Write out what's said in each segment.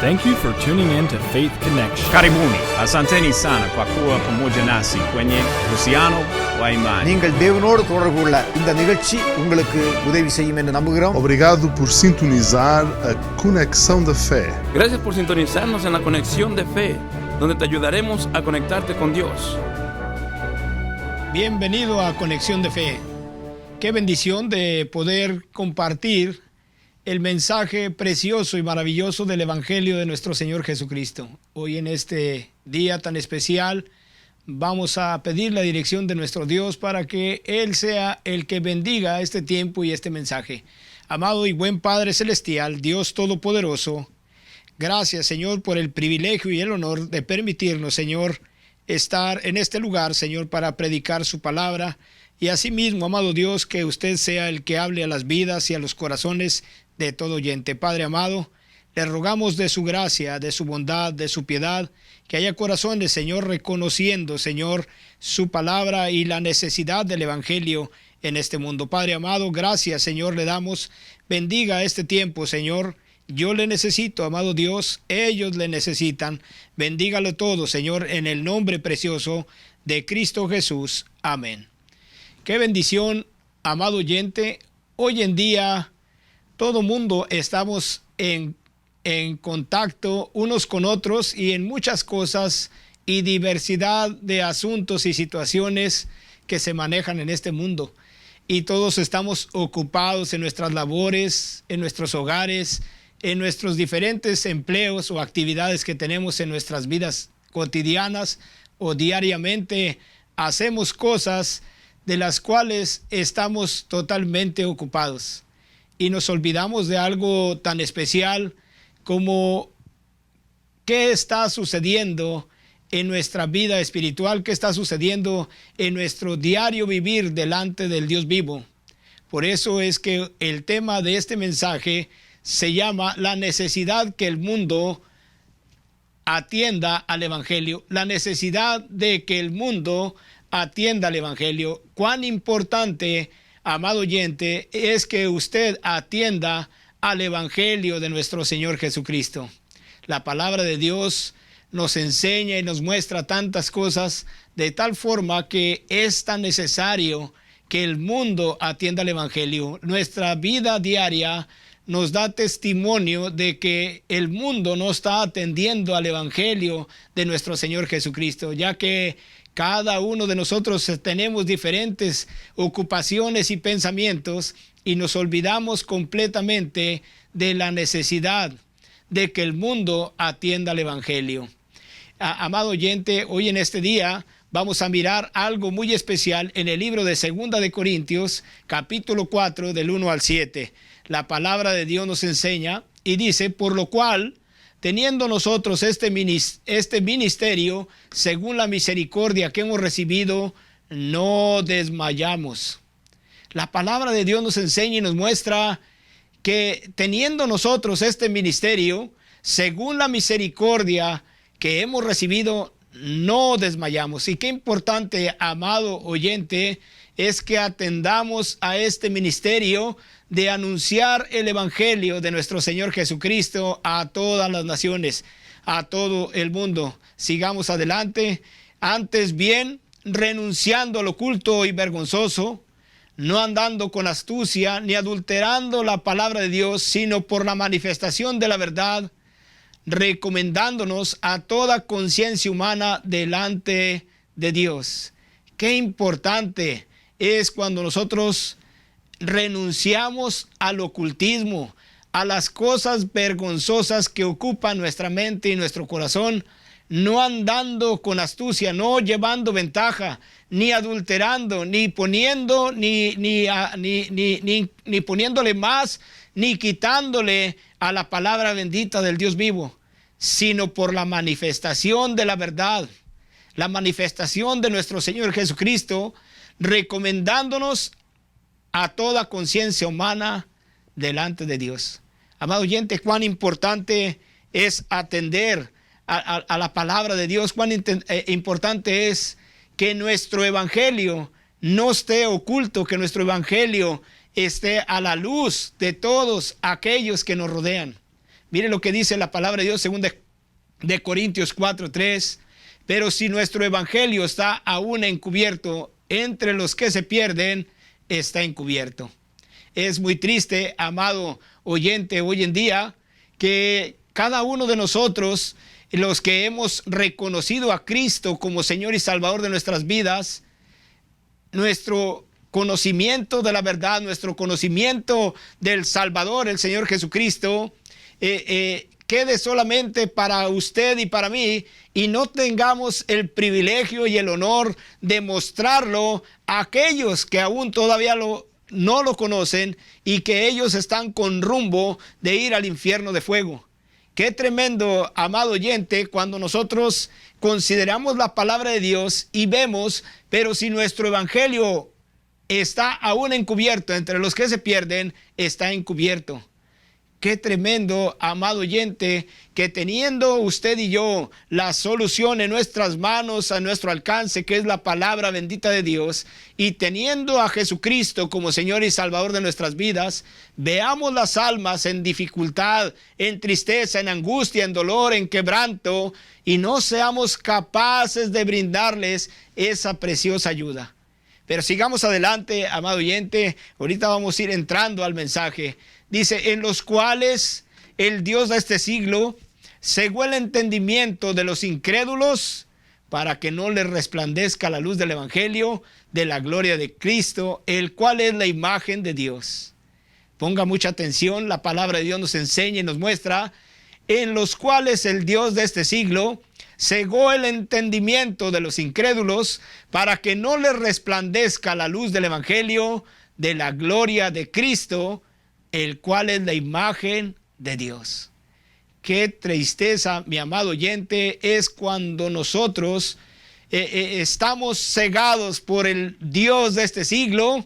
Thank you for tuning in to Faith Connection. Karibuni, asanteni sana kwa kuwa pamoja nasi kwenye uhusiano wa imani. நீங்கள் தேவனோடு தொடர்பு கொள்ள இந்த நிகழ்ச்சி உங்களுக்கு உதவி செய்யும் என்று நம்புகிறோம். Obrigado por sintonizar a Conexão da Fé. Gracias por sintonizarnos en la Conexión de Fe, donde te ayudaremos a conectarte con Dios. Bienvenido a Conexión de Fe. Qué bendición de poder compartir el mensaje precioso y maravilloso del Evangelio de nuestro Señor Jesucristo. Hoy en este día tan especial vamos a pedir la dirección de nuestro Dios para que Él sea el que bendiga este tiempo y este mensaje. Amado y buen Padre Celestial, Dios Todopoderoso, gracias, Señor, por el privilegio y el honor de permitirnos, Señor, estar en este lugar, Señor, para predicar su palabra. Y asimismo, amado Dios, que usted sea el que hable a las vidas y a los corazones de todo oyente. Padre amado, le rogamos de su gracia, de su bondad, de su piedad, que haya corazones, Señor, reconociendo, Señor, su palabra y la necesidad del Evangelio en este mundo. Padre amado, gracias, Señor, le damos. Bendiga este tiempo, Señor. Yo le necesito, amado Dios, ellos le necesitan. Bendígalo todo, Señor, en el nombre precioso de Cristo Jesús. Amén. Qué bendición, amado oyente. Hoy en día todo mundo estamos en contacto unos con otros y en muchas cosas y diversidad de asuntos y situaciones que se manejan en este mundo. Y todos estamos ocupados en nuestras labores, en nuestros hogares, en nuestros diferentes empleos o actividades que tenemos en nuestras vidas cotidianas o diariamente. Hacemos cosas de las cuales estamos totalmente ocupados. Y nos olvidamos de algo tan especial como qué está sucediendo en nuestra vida espiritual, qué está sucediendo en nuestro diario vivir delante del Dios vivo. Por eso es que el tema de este mensaje se llama la necesidad que el mundo atienda al Evangelio. La necesidad de que el mundo atienda al Evangelio. Cuán importante, amado oyente, es que usted atienda al Evangelio de nuestro Señor Jesucristo. La palabra de Dios nos enseña y nos muestra tantas cosas de tal forma que es tan necesario que el mundo atienda al Evangelio. Nuestra vida diaria nos da testimonio de que el mundo no está atendiendo al Evangelio de nuestro Señor Jesucristo, ya que cada uno de nosotros tenemos diferentes ocupaciones y pensamientos y nos olvidamos completamente de la necesidad de que el mundo atienda al Evangelio. Amado oyente, hoy en este día vamos a mirar algo muy especial en el libro de 2 de Corintios, capítulo 4, del 1 al 7. La palabra de Dios nos enseña y dice: por lo cual, teniendo nosotros este ministerio, según la misericordia que hemos recibido, no desmayamos. La palabra de Dios nos enseña y nos muestra que teniendo nosotros este ministerio, según la misericordia que hemos recibido, no desmayamos. Y qué importante, amado oyente, es que atendamos a este ministerio de anunciar el Evangelio de nuestro Señor Jesucristo a todas las naciones, a todo el mundo. Sigamos adelante, antes bien, renunciando al oculto y vergonzoso, no andando con astucia, ni adulterando la palabra de Dios, sino por la manifestación de la verdad, recomendándonos a toda conciencia humana delante de Dios. Qué importante es cuando nosotros renunciamos al ocultismo, a las cosas vergonzosas que ocupan nuestra mente y nuestro corazón, no andando con astucia, no llevando ventaja, ni adulterando, ni poniendo, ni poniéndole más, ni quitándole a la palabra bendita del Dios vivo, sino por la manifestación de la verdad, la manifestación de nuestro Señor Jesucristo, recomendándonos a toda conciencia humana delante de Dios. Amado oyente, cuán importante es atender a la palabra de Dios, cuán importante es que nuestro evangelio no esté oculto, que nuestro evangelio esté a la luz de todos aquellos que nos rodean. Mire lo que dice la palabra de Dios según de Corintios 4:3. Pero si nuestro evangelio está aún encubierto, entre los que se pierden está encubierto. Es muy triste, amado oyente, hoy en día, que cada uno de nosotros, los que hemos reconocido a Cristo como Señor y Salvador de nuestras vidas, nuestro conocimiento de la verdad, nuestro conocimiento del Salvador, el Señor Jesucristo, quede solamente para usted y para mí, y no tengamos el privilegio y el honor de mostrarlo a aquellos que aún todavía no lo conocen y que ellos están con rumbo de ir al infierno de fuego. Qué tremendo, amado oyente, cuando nosotros consideramos la palabra de Dios y vemos, pero si nuestro evangelio está aún encubierto, entre los que se pierden está encubierto. Qué tremendo, amado oyente, que teniendo usted y yo la solución en nuestras manos, a nuestro alcance, que es la palabra bendita de Dios, y teniendo a Jesucristo como Señor y Salvador de nuestras vidas, veamos las almas en dificultad, en tristeza, en angustia, en dolor, en quebranto, y no seamos capaces de brindarles esa preciosa ayuda. Pero sigamos adelante, amado oyente. Ahorita vamos a ir entrando al mensaje. Dice, en los cuales el Dios de este siglo cegó el entendimiento de los incrédulos para que no les resplandezca la luz del evangelio de la gloria de Cristo, el cual es la imagen de Dios. Ponga mucha atención, la palabra de Dios nos enseña y nos muestra, en los cuales el Dios de este siglo cegó el entendimiento de los incrédulos para que no les resplandezca la luz del evangelio de la gloria de Cristo, el cual es la imagen de Dios. Qué tristeza, mi amado oyente, es cuando nosotros estamos cegados por el Dios de este siglo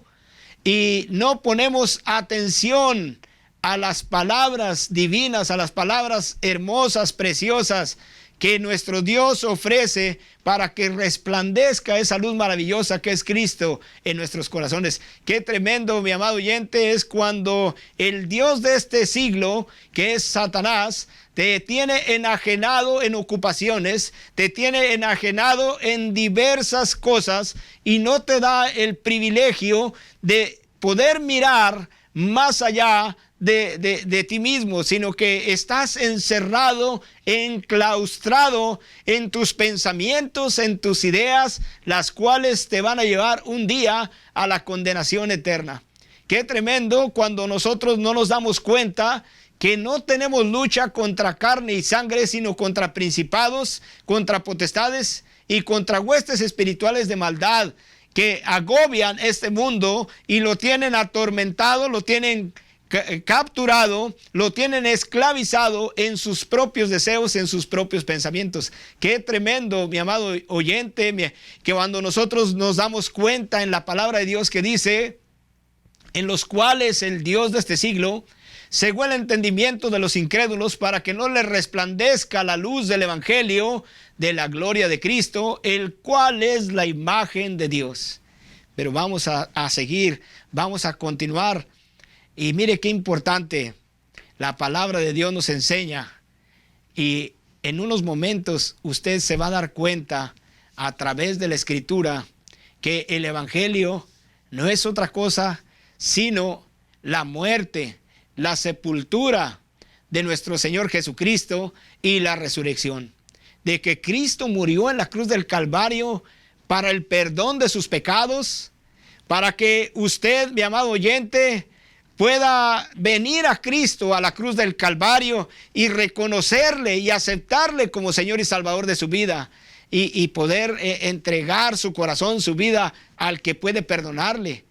y no ponemos atención a las palabras divinas, a las palabras hermosas, preciosas, que nuestro Dios ofrece para que resplandezca esa luz maravillosa que es Cristo en nuestros corazones. Qué tremendo, mi amado oyente, es cuando el Dios de este siglo, que es Satanás, te tiene enajenado en ocupaciones, te tiene enajenado en diversas cosas y no te da el privilegio de poder mirar más allá de ti mismo, sino que estás encerrado, enclaustrado en tus pensamientos, en tus ideas, las cuales te van a llevar un día a la condenación eterna. Qué tremendo cuando nosotros no nos damos cuenta que no tenemos lucha contra carne y sangre, sino contra principados, contra potestades y contra huestes espirituales de maldad que agobian este mundo y lo tienen atormentado, lo tienen capturado, lo tienen esclavizado en sus propios deseos, en sus propios pensamientos. Qué tremendo, mi amado oyente, que cuando nosotros nos damos cuenta en la palabra de Dios que dice, en los cuales el Dios de este siglo cegó el entendimiento de los incrédulos para que no les resplandezca la luz del evangelio de la gloria de Cristo, el cual es la imagen de Dios. Pero vamos a seguir, vamos a continuar. Y mire qué importante, la palabra de Dios nos enseña, y en unos momentos usted se va a dar cuenta a través de la Escritura que el evangelio no es otra cosa sino la muerte, la sepultura de nuestro Señor Jesucristo y la resurrección. De que Cristo murió en la cruz del Calvario para el perdón de sus pecados, para que usted, mi amado oyente, pueda venir a Cristo a la cruz del Calvario y reconocerle y aceptarle como Señor y Salvador de su vida y poder entregar su corazón, su vida al que puede perdonarle.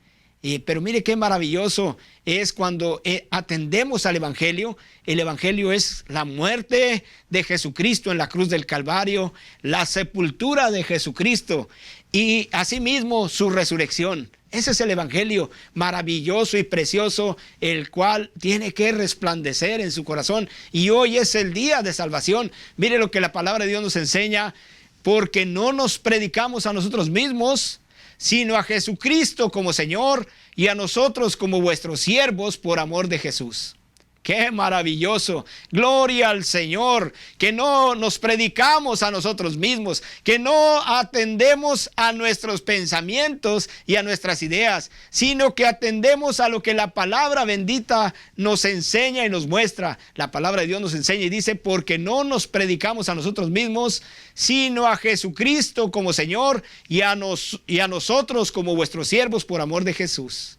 Pero mire qué maravilloso es cuando atendemos al evangelio. El evangelio es la muerte de Jesucristo en la cruz del Calvario, la sepultura de Jesucristo y asimismo su resurrección. Ese es el evangelio maravilloso y precioso, el cual tiene que resplandecer en su corazón. Y hoy es el día de salvación. Mire lo que la palabra de Dios nos enseña, porque no nos predicamos a nosotros mismos, sino a Jesucristo como Señor y a nosotros como vuestros siervos por amor de Jesús. ¡Qué maravilloso! Gloria al Señor, que no nos predicamos a nosotros mismos, que no atendemos a nuestros pensamientos y a nuestras ideas, sino que atendemos a lo que la palabra bendita nos enseña y nos muestra. La palabra de Dios nos enseña y dice, porque no nos predicamos a nosotros mismos, sino a Jesucristo como Señor y a nosotros como vuestros siervos por amor de Jesús.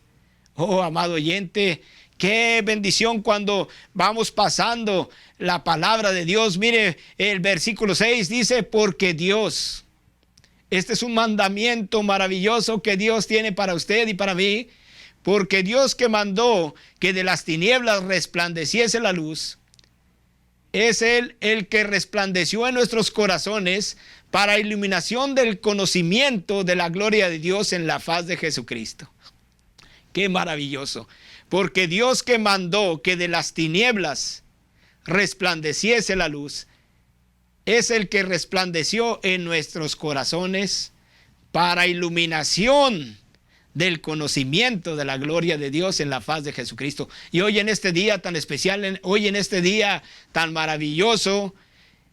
Oh, amado oyente, qué bendición cuando vamos pasando la palabra de Dios. Mire, el versículo 6 dice, porque Dios, este es un mandamiento maravilloso que Dios tiene para usted y para mí, porque Dios que mandó que de las tinieblas resplandeciese la luz, es Él el que resplandeció en nuestros corazones para iluminación del conocimiento de la gloria de Dios en la faz de Jesucristo. Qué maravilloso. Porque Dios que mandó que de las tinieblas resplandeciese la luz, es el que resplandeció en nuestros corazones para iluminación del conocimiento de la gloria de Dios en la faz de Jesucristo. Y hoy en este día tan especial, hoy en este día tan maravilloso,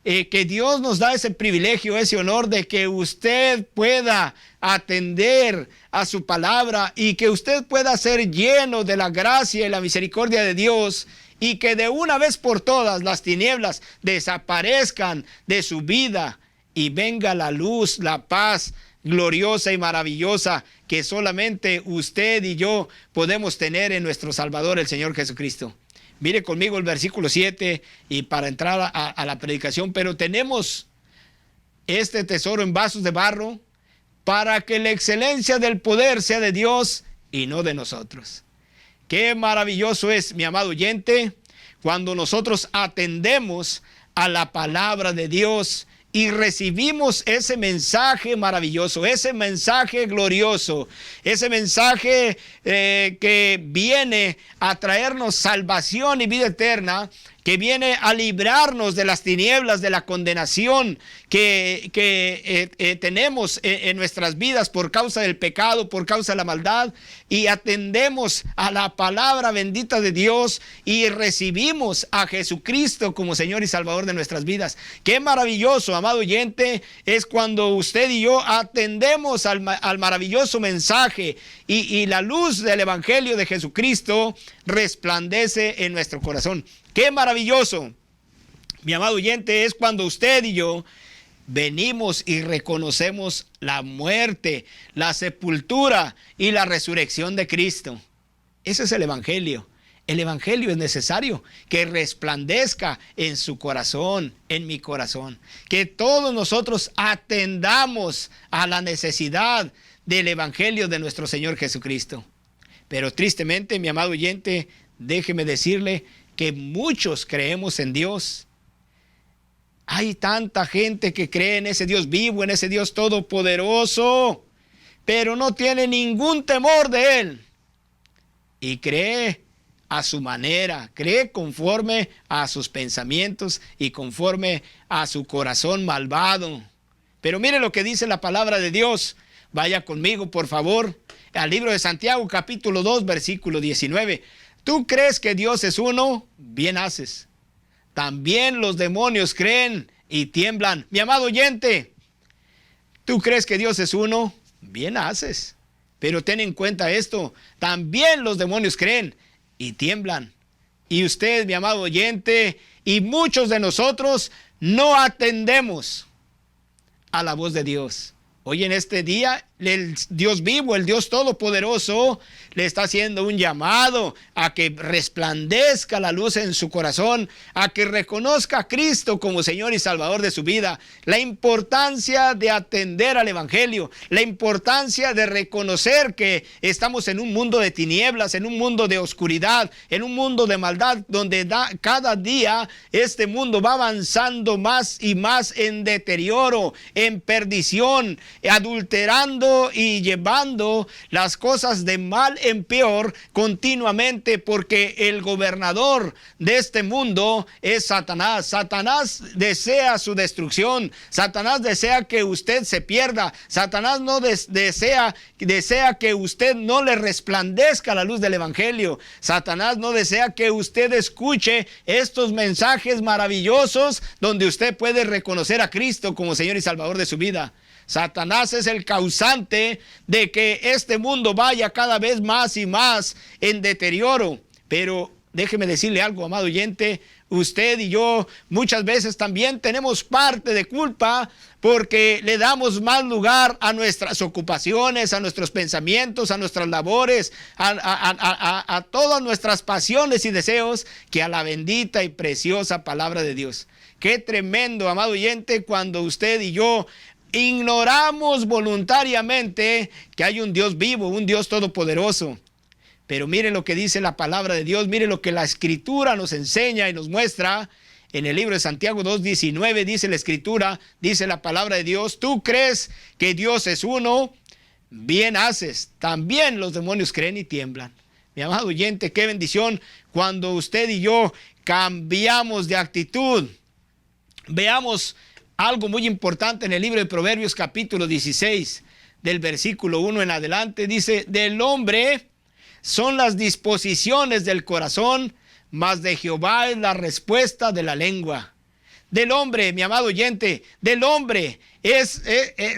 que Dios nos da ese privilegio, ese honor de que usted pueda atender a su palabra y que usted pueda ser lleno de la gracia y la misericordia de Dios, y que de una vez por todas las tinieblas desaparezcan de su vida y venga la luz, la paz gloriosa y maravillosa que solamente usted y yo podemos tener en nuestro Salvador, el Señor Jesucristo. Mire conmigo el versículo 7 y para entrar a la predicación. Pero tenemos este tesoro en vasos de barro para que la excelencia del poder sea de Dios y no de nosotros. Qué maravilloso es, mi amado oyente, cuando nosotros atendemos a la palabra de Dios y recibimos ese mensaje maravilloso, ese mensaje glorioso, ese mensaje que viene a traernos salvación y vida eterna, que viene a librarnos de las tinieblas, de la condenación que tenemos en nuestras vidas por causa del pecado, por causa de la maldad, y atendemos a la palabra bendita de Dios y recibimos a Jesucristo como Señor y Salvador de nuestras vidas. Qué maravilloso, amado oyente, es cuando usted y yo atendemos al maravilloso mensaje y la luz del Evangelio de Jesucristo resplandece en nuestro corazón. Qué maravilloso, mi amado oyente, es cuando usted y yo venimos y reconocemos la muerte, la sepultura y la resurrección de Cristo. Ese es el Evangelio. El Evangelio es necesario que resplandezca en su corazón, en mi corazón. Que todos nosotros atendamos a la necesidad del Evangelio de nuestro Señor Jesucristo. Pero tristemente, mi amado oyente, déjeme decirle que muchos creemos en Dios. Hay tanta gente que cree en ese Dios vivo, en ese Dios todopoderoso, pero no tiene ningún temor de Él. Y cree a su manera, cree conforme a sus pensamientos y conforme a su corazón malvado. Pero mire lo que dice la palabra de Dios. Vaya conmigo, por favor, al libro de Santiago, capítulo 2, versículo 19. ¿Tú crees que Dios es uno? Bien haces. También los demonios creen y tiemblan. Mi amado oyente, ¿tú crees que Dios es uno? Bien haces. Pero ten en cuenta esto, también los demonios creen y tiemblan. Y usted, mi amado oyente, y muchos de nosotros no atendemos a la voz de Dios. Hoy en este día, el Dios vivo, el Dios todopoderoso, le está haciendo un llamado a que resplandezca la luz en su corazón, a que reconozca a Cristo como Señor y Salvador de su vida. La importancia de atender al Evangelio, la importancia de reconocer que estamos en un mundo de tinieblas, en un mundo de oscuridad, en un mundo de maldad, donde cada día este mundo va avanzando más y más en deterioro, en perdición, adulterando cambiando y llevando las cosas de mal en peor continuamente, porque el gobernador de este mundo es Satanás. Satanás desea su destrucción. Satanás desea que usted se pierda. Satanás no desea que usted no le resplandezca la luz del evangelio. Satanás no desea que usted escuche estos mensajes maravillosos donde usted puede reconocer a Cristo como Señor y Salvador de su vida. Satanás es el causante de que este mundo vaya cada vez más y más en deterioro. Pero déjeme decirle algo, amado oyente, usted y yo muchas veces también tenemos parte de culpa porque le damos más lugar a nuestras ocupaciones, a nuestros pensamientos, a nuestras labores, a todas nuestras pasiones y deseos, que a la bendita y preciosa palabra de Dios. Qué tremendo, amado oyente, cuando usted y yo ignoramos voluntariamente que hay un Dios vivo, un Dios todopoderoso. Pero mire lo que dice la palabra de Dios, mire lo que la Escritura nos enseña y nos muestra. En el libro de Santiago 2:19 dice la Escritura, dice la palabra de Dios: tú crees que Dios es uno, bien haces, también los demonios creen y tiemblan. Mi amado oyente, qué bendición cuando usted y yo cambiamos de actitud. Veamos algo muy importante en el libro de Proverbios capítulo 16, del versículo 1 en adelante. Dice: del hombre son las disposiciones del corazón, mas de Jehová es la respuesta de la lengua. Del hombre, mi amado oyente, del hombre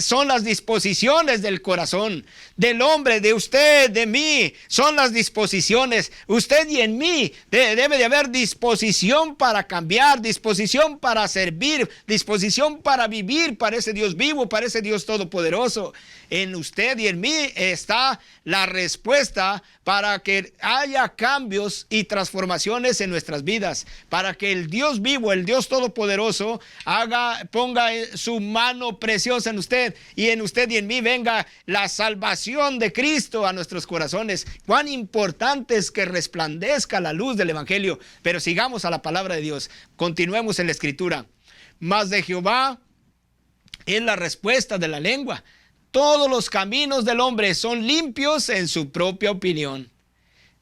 son las disposiciones del corazón. Del hombre, de usted, de mí, son las disposiciones. Usted y en mí debe de haber disposición para cambiar, disposición para servir, disposición para vivir para ese Dios vivo, para ese Dios todopoderoso. En usted y en mí está la respuesta para que haya cambios y transformaciones en nuestras vidas, para que el Dios vivo, el Dios todopoderoso, ponga su mano preciosa en usted, y en usted y en mí venga la salvación de Cristo a nuestros corazones. Cuán importante es que resplandezca la luz del evangelio. Pero sigamos a la palabra de Dios, continuemos en la Escritura. Mas de Jehová es la respuesta de la lengua. Todos los caminos del hombre son limpios en su propia opinión,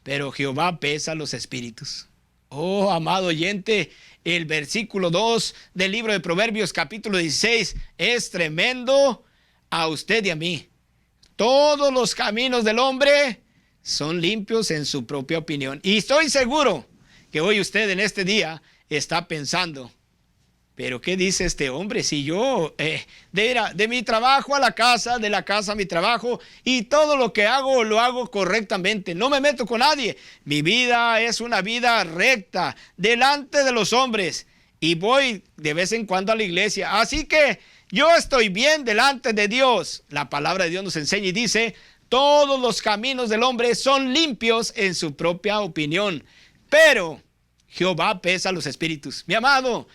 pero Jehová pesa los espíritus. Oh, amado oyente, el versículo 2 del libro de Proverbios capítulo 16 es tremendo a usted y a mí. Todos los caminos del hombre son limpios en su propia opinión. Y estoy seguro que hoy usted en este día está pensando: pero ¿qué dice este hombre? Si yo de mi trabajo a la casa, de la casa a mi trabajo, y todo lo que hago lo hago correctamente, no me meto con nadie, mi vida es una vida recta delante de los hombres, y voy de vez en cuando a la iglesia, así que yo estoy bien delante de Dios. La palabra de Dios nos enseña y dice: todos los caminos del hombre son limpios en su propia opinión, pero Jehová pesa los espíritus. Mi amado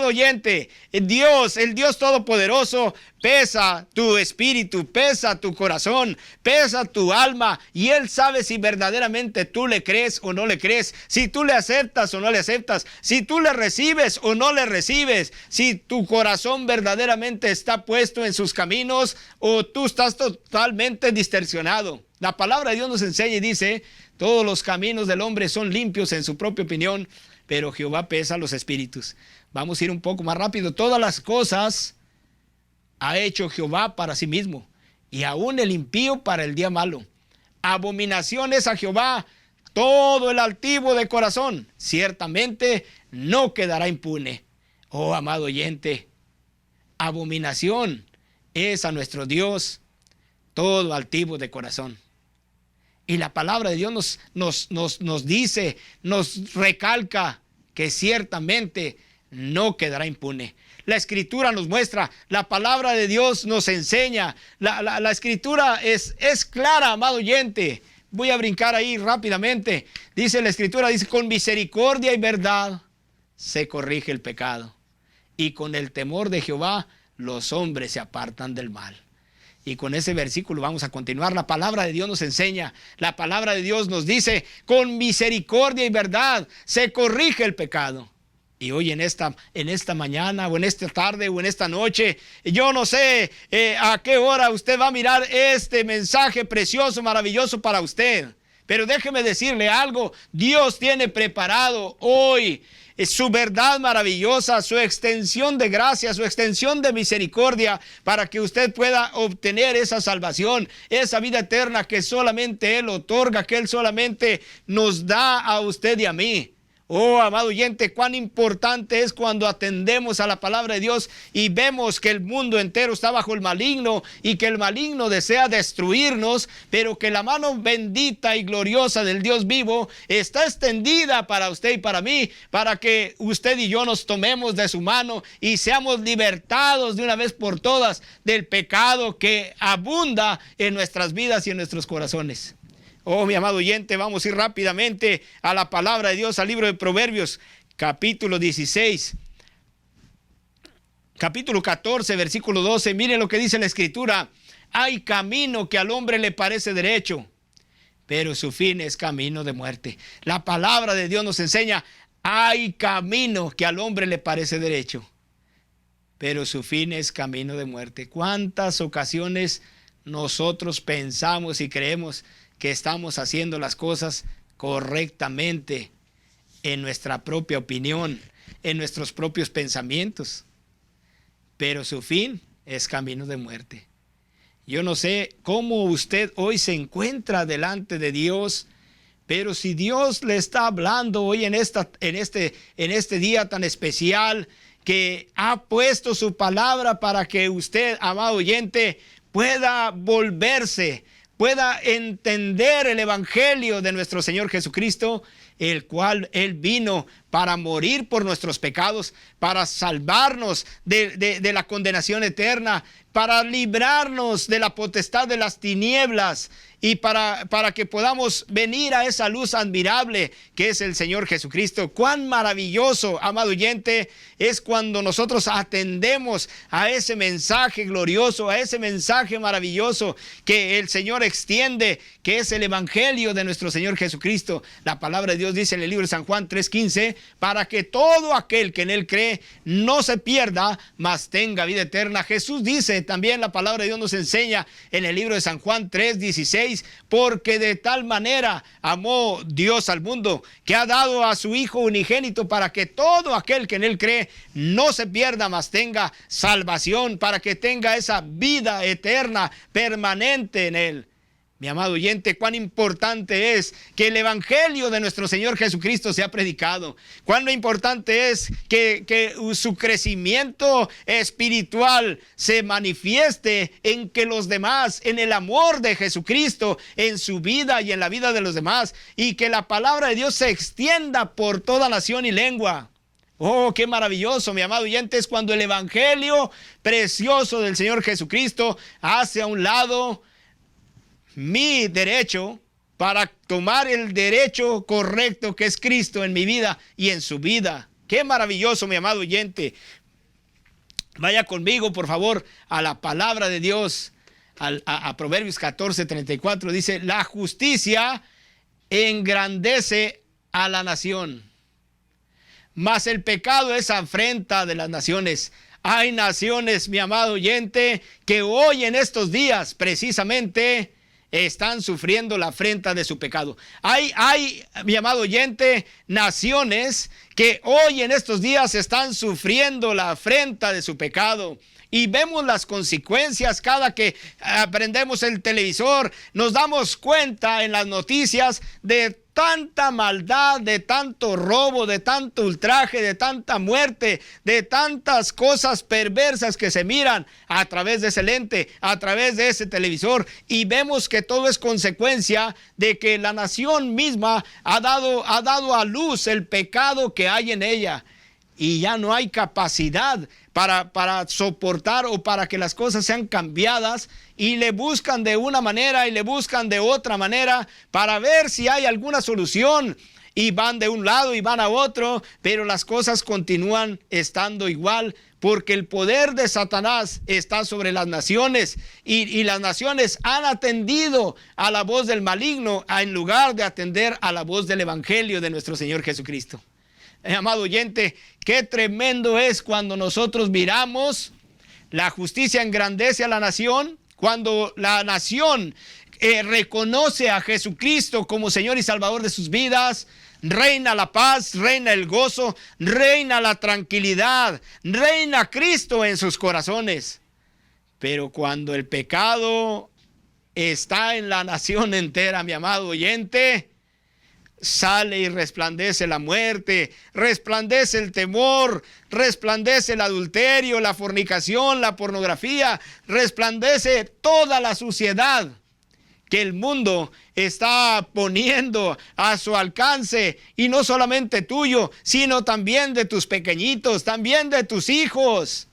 oyente, el Dios Todopoderoso pesa tu espíritu, pesa tu corazón, pesa tu alma, y Él sabe si verdaderamente tú le crees o no le crees, si tú le aceptas o no le aceptas, si tú le recibes o no le recibes, si tu corazón verdaderamente está puesto en sus caminos o tú estás totalmente distorsionado. La palabra de Dios nos enseña y dice: todos los caminos del hombre son limpios en su propia opinión, pero Jehová pesa los espíritus. Vamos a ir un poco más rápido. Todas las cosas ha hecho Jehová para sí mismo, y aún el impío para el día malo. Abominación es a Jehová todo el altivo de corazón, ciertamente no quedará impune. Oh, amado oyente, abominación es a nuestro Dios todo altivo de corazón. Y la palabra de Dios nos dice, nos recalca que ciertamente no quedará impune. La Escritura nos muestra, la palabra de Dios nos enseña, la Escritura es clara, amado oyente. Voy a brincar ahí rápidamente. Dice la Escritura, dice: con misericordia y verdad se corrige el pecado, y con el temor de Jehová los hombres se apartan del mal. Y con ese versículo vamos a continuar. La palabra de Dios nos enseña, la palabra de Dios nos dice: con misericordia y verdad se corrige el pecado. Y hoy en esta mañana o en esta tarde o en esta noche, yo no sé a qué hora usted va a mirar este mensaje precioso, maravilloso para usted. Pero déjeme decirle algo, Dios tiene preparado hoy su verdad maravillosa, su extensión de gracia, su extensión de misericordia para que usted pueda obtener esa salvación, esa vida eterna que solamente Él otorga, que Él solamente nos da a usted y a mí. Oh, amado oyente, cuán importante es cuando atendemos a la palabra de Dios y vemos que el mundo entero está bajo el maligno y que el maligno desea destruirnos, pero que la mano bendita y gloriosa del Dios vivo está extendida para usted y para mí, para que usted y yo nos tomemos de su mano y seamos libertados de una vez por todas del pecado que abunda en nuestras vidas y en nuestros corazones. Oh, mi amado oyente, vamos a ir rápidamente a la palabra de Dios, al libro de Proverbios, capítulo 16, capítulo 14, versículo 12. Miren lo que dice la Escritura. Hay camino que al hombre le parece derecho, pero su fin es camino de muerte. La palabra de Dios nos enseña, hay camino que al hombre le parece derecho, pero su fin es camino de muerte. ¿Cuántas ocasiones nosotros pensamos y creemos que estamos haciendo las cosas correctamente en nuestra propia opinión, en nuestros propios pensamientos? Pero su fin es camino de muerte. Yo no sé cómo usted hoy se encuentra delante de Dios, pero si Dios le está hablando hoy en este día tan especial, que ha puesto su palabra para que usted, amado oyente, pueda volverse, pueda entender el evangelio de nuestro Señor Jesucristo, el cual Él vino para morir por nuestros pecados, para salvarnos de la condenación eterna, para librarnos de la potestad de las tinieblas y para que podamos venir a esa luz admirable que es el Señor Jesucristo. Cuán maravilloso, amado oyente, es cuando nosotros atendemos a ese mensaje glorioso, a ese mensaje maravilloso que el Señor extiende, que es el evangelio de nuestro Señor Jesucristo. La palabra de Dios dice en el libro de San Juan 3:15, para que todo aquel que en Él cree no se pierda, mas tenga vida eterna. Jesús dice, también la palabra de Dios nos enseña en el libro de San Juan 3:16, porque de tal manera amó Dios al mundo, que ha dado a su Hijo unigénito, para que todo aquel que en Él cree no se pierda, mas tenga salvación, para que tenga esa vida eterna permanente en Él. Mi amado oyente, cuán importante es que el evangelio de nuestro Señor Jesucristo sea predicado. Cuán importante es que su crecimiento espiritual se manifieste en que los demás, en el amor de Jesucristo, en su vida y en la vida de los demás, y que la palabra de Dios se extienda por toda nación y lengua. Oh, qué maravilloso, mi amado oyente, es cuando el evangelio precioso del Señor Jesucristo hace a un lado mi derecho para tomar el derecho correcto que es Cristo en mi vida y en su vida. Qué maravilloso, mi amado oyente. Vaya conmigo, por favor, a la palabra de Dios, a Proverbios 14:34. Dice, la justicia engrandece a la nación, mas el pecado es afrenta de las naciones. Hay naciones, mi amado oyente, que hoy en estos días precisamente están sufriendo la afrenta de su pecado. Hay, mi amado oyente, naciones que hoy en estos días están sufriendo la afrenta de su pecado. Y vemos las consecuencias cada que prendemos el televisor. Nos damos cuenta en las noticias de tanta maldad, de tanto robo, de tanto ultraje, de tanta muerte, de tantas cosas perversas que se miran a través de ese lente, a través de ese televisor, y vemos que todo es consecuencia de que la nación misma ha dado a luz el pecado que hay en ella, y ya no hay capacidad para soportar o para que las cosas sean cambiadas, y le buscan de una manera y le buscan de otra manera para ver si hay alguna solución, y van de un lado y van a otro, pero las cosas continúan estando igual, porque el poder de Satanás está sobre las naciones, y las naciones han atendido a la voz del maligno en lugar de atender a la voz del evangelio de nuestro Señor Jesucristo. Amado oyente, qué tremendo es cuando nosotros miramos la justicia engrandece a la nación, cuando la nación reconoce a Jesucristo como Señor y Salvador de sus vidas. Reina la paz, reina el gozo, reina la tranquilidad, reina Cristo en sus corazones. Pero cuando el pecado está en la nación entera, mi amado oyente, sale y resplandece la muerte, resplandece el temor, resplandece el adulterio, la fornicación, la pornografía, resplandece toda la suciedad que el mundo está poniendo a su alcance, y no solamente tuyo, sino también de tus pequeñitos, también de tus hijos.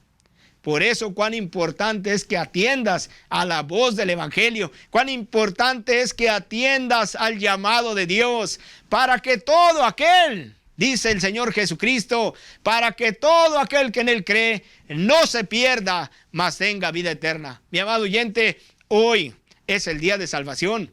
Por eso cuán importante es que atiendas a la voz del Evangelio, cuán importante es que atiendas al llamado de Dios, para que todo aquel, dice el Señor Jesucristo, para que todo aquel que en Él cree no se pierda, mas tenga vida eterna. Mi amado oyente, hoy es el día de salvación.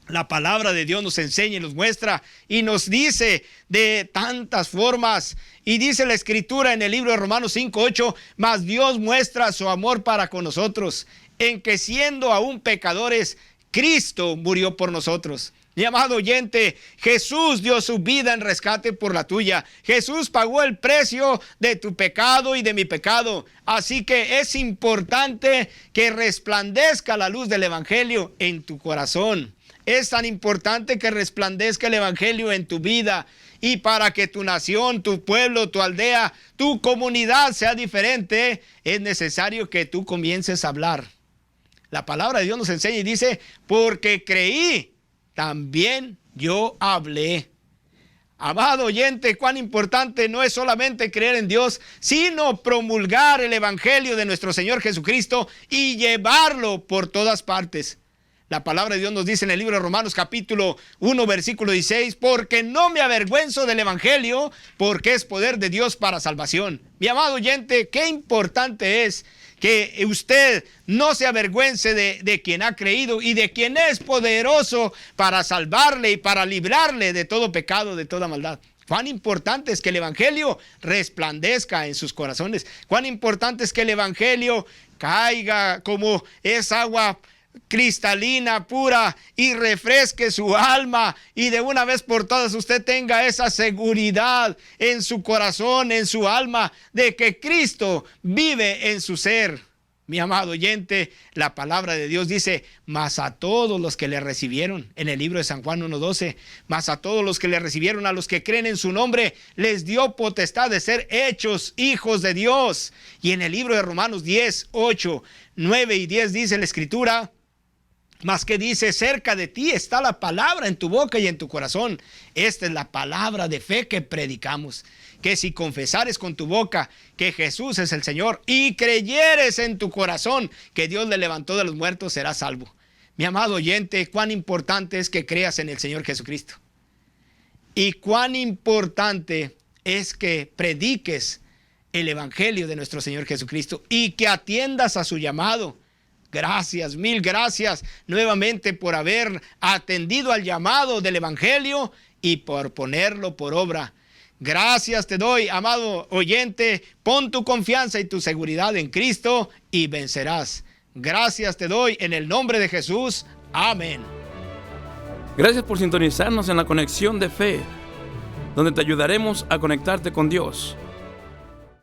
La palabra de Dios nos enseña y nos muestra y nos dice de tantas formas. Y dice la Escritura en el libro de Romanos 5:8, mas Dios muestra su amor para con nosotros, en que siendo aún pecadores, Cristo murió por nosotros. Mi amado oyente, Jesús dio su vida en rescate por la tuya. Jesús pagó el precio de tu pecado y de mi pecado. Así que es importante que resplandezca la luz del Evangelio en tu corazón. Es tan importante que resplandezca el Evangelio en tu vida. Y para que tu nación, tu pueblo, tu aldea, tu comunidad sea diferente, es necesario que tú comiences a hablar. La palabra de Dios nos enseña y dice, porque creí, también yo hablé. Amado oyente, cuán importante no es solamente creer en Dios, sino promulgar el Evangelio de nuestro Señor Jesucristo y llevarlo por todas partes. La palabra de Dios nos dice en el libro de Romanos capítulo 1 versículo 16, porque no me avergüenzo del Evangelio, porque es poder de Dios para salvación. Mi amado oyente, qué importante es que usted no se avergüence de quien ha creído y de quien es poderoso para salvarle y para librarle de todo pecado, de toda maldad. Cuán importante es que el Evangelio resplandezca en sus corazones. Cuán importante es que el Evangelio caiga como es agua cristalina, pura, y refresque su alma, y de una vez por todas usted tenga esa seguridad en su corazón, en su alma, de que Cristo vive en su ser. Mi amado oyente, la palabra de Dios dice, mas a todos los que le recibieron, en el libro de San Juan 1:12, mas a todos los que le recibieron, a los que creen en su nombre, les dio potestad de ser hechos hijos de Dios. Y en el libro de Romanos 10:8, 9 y 10 dice la Escritura, mas que dice, cerca de ti está la palabra en tu boca y en tu corazón. Esta es la palabra de fe que predicamos, que si confesares con tu boca que Jesús es el Señor y creyeres en tu corazón que Dios le levantó de los muertos, serás salvo. Mi amado oyente, cuán importante es que creas en el Señor Jesucristo. Y cuán importante es que prediques el Evangelio de nuestro Señor Jesucristo y que atiendas a su llamado. Gracias, mil gracias nuevamente por haber atendido al llamado del Evangelio y por ponerlo por obra. Gracias te doy, amado oyente. Pon tu confianza y tu seguridad en Cristo y vencerás. Gracias te doy en el nombre de Jesús. Amén. Gracias por sintonizarnos en la Conexión de Fe, donde te ayudaremos a conectarte con Dios.